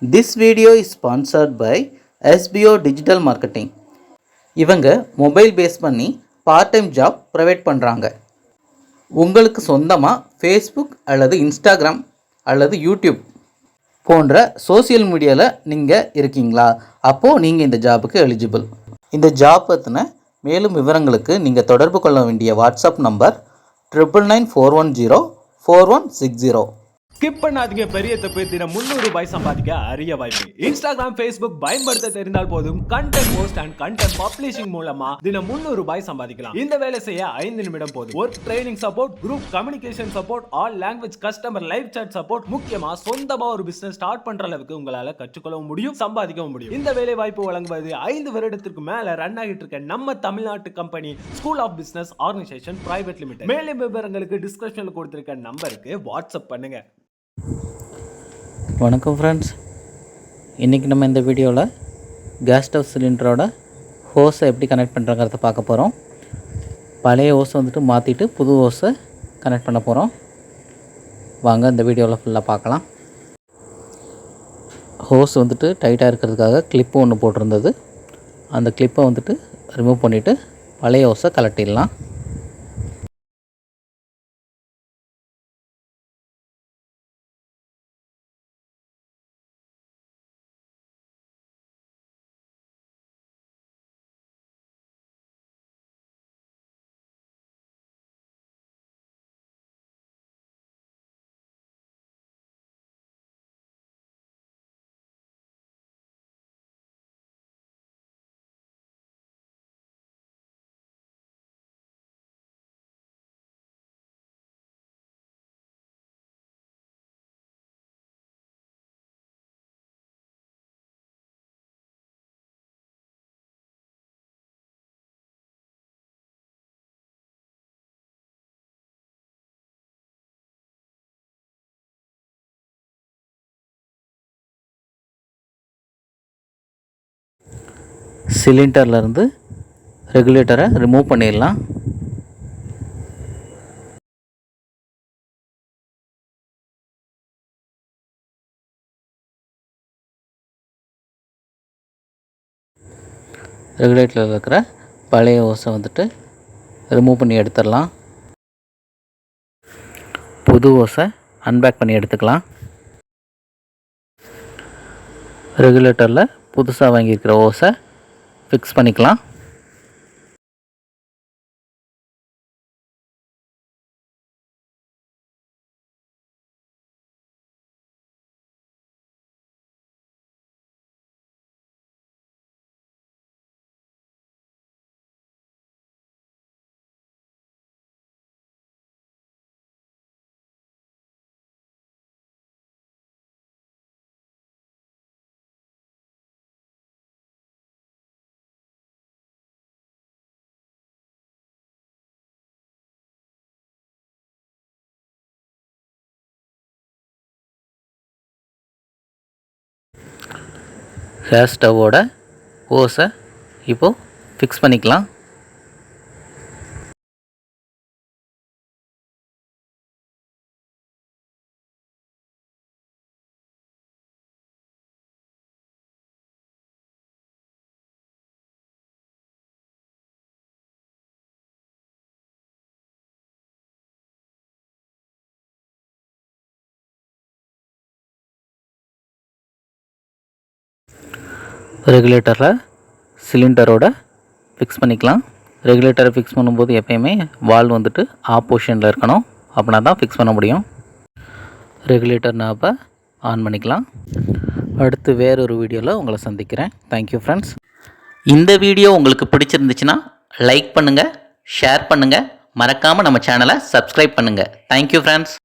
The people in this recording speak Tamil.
This video is sponsored by SBO Digital Marketing. இவங்க மொபைல் பேஸ் பண்ணி பார்ட் டைம் ஜாப் ப்ரொவைட் பண்ணுறாங்க. உங்களுக்கு சொந்தமாக ஃபேஸ்புக் அல்லது இன்ஸ்டாகிராம் அல்லது யூடியூப் போன்ற சோசியல் மீடியாவில் நீங்கள் இருக்கீங்களா? அப்போது நீங்கள் இந்த ஜாபுக்கு எலிஜிபிள். இந்த ஜாப் பற்றின மேலும் விவரங்களுக்கு நீங்கள் தொடர்பு கொள்ள வேண்டிய வாட்ஸ்அப் நம்பர் 9994104160. ஸ்கிப் பண்ணாதீங்க. பெரிய தப்பு. தினம் 300 ரூபாய் சம்பாதிக்க அரிய வாய்ப்பு. இன்ஸ்டாகிராம், ஃபேஸ்புக் பயன்படுத்த தெரிந்தால் போதும் content post and content publishing மூலமா தினம் 300 ரூபாய் சம்பாதிக்கலாம். இந்த வேலை செய்ய 5 நிமிடம் போதும். Work training support, group communication support, all language customer live chat support, முக்கியமா சொந்தமா ஒரு பிசினஸ் ஸ்டார்ட் பண்ற அளவுக்கு உங்களால கற்றுக்கொள்ளவும் முடியும், சம்பாதிக்கவும் முடியும். இந்த வேலை வாய்ப்பு வழங்குவது 5 வருடத்திற்கு மேல ரன் ஆகிட்டு இருக்க நம்ம தமிழ்நாட்டு company school of business organisation private limited. மேலும் விவரங்களுக்கு டிஸ்கிரிப்ஷன்ல கொடுத்திருக்க நம்பருக்கு வாட்ஸ்அப் பண்ணுங்க. வணக்கம் ஃப்ரெண்ட்ஸ், இன்றைக்கி நம்ம இந்த வீடியோவில் கேஸ் ஸ்டவ் சிலிண்டரோட ஹோஸை எப்படி கனெக்ட் பண்ணுறங்கிறத பார்க்க போகிறோம். பழைய ஹோஸை வந்துட்டு மாற்றிட்டு புது ஹோஸை கனெக்ட் பண்ண போகிறோம். வாங்க இந்த வீடியோவில் ஃபுல்லாக பார்க்கலாம். ஹோஸ் வந்துட்டு டைட்டாக இருக்கிறதுக்காக கிளிப்பு ஒன்று போட்டிருந்தது. அந்த கிளிப்பை வந்துட்டு ரிமூவ் பண்ணிவிட்டு பழைய ஹோஸை கலட்டிடலாம். சிலிண்டர்லேருந்து ரெகுலேட்டரை ரிமூவ் பண்ணிடலாம். ரெகுலேட்டரில் இருக்கிற பழைய ஹோஸை வந்துட்டு ரிமூவ் பண்ணி எடுத்துடலாம். புது ஹோஸை அன்பேக் பண்ணி எடுத்துக்கலாம். ரெகுலேட்டரில் புதுசாக வாங்கியிருக்கிற ஹோஸை ஃபிக்ஸ் பண்ணிக்கலாம். கேஸ் ஸ்டவ்வோட ஹோஸை இப்போது ஃபிக்ஸ் பண்ணிக்கலாம். ரெகுலேட்டரில் சிலிண்டரோட ஃபிக்ஸ் பண்ணிக்கலாம். ரெகுலேட்டரை ஃபிக்ஸ் பண்ணும்போது எப்பயுமே வால்வ் வந்துட்டு ஆப்போசிஷனில் இருக்கணும். அப்படின்னா தான் ஃபிக்ஸ் பண்ண முடியும். ரெகுலேட்டர் நாப்பை ஆன் பண்ணிக்கலாம். அடுத்து வேறொரு வீடியோவில் உங்களை சந்திக்கிறேன். Thank you friends. இந்த வீடியோ உங்களுக்கு பிடிச்சிருந்துச்சுன்னா லைக் பண்ணுங்கள், ஷேர் பண்ணுங்கள், மறக்காமல் நம்ம சேனலை சப்ஸ்கிரைப் பண்ணுங்கள். Thank you friends.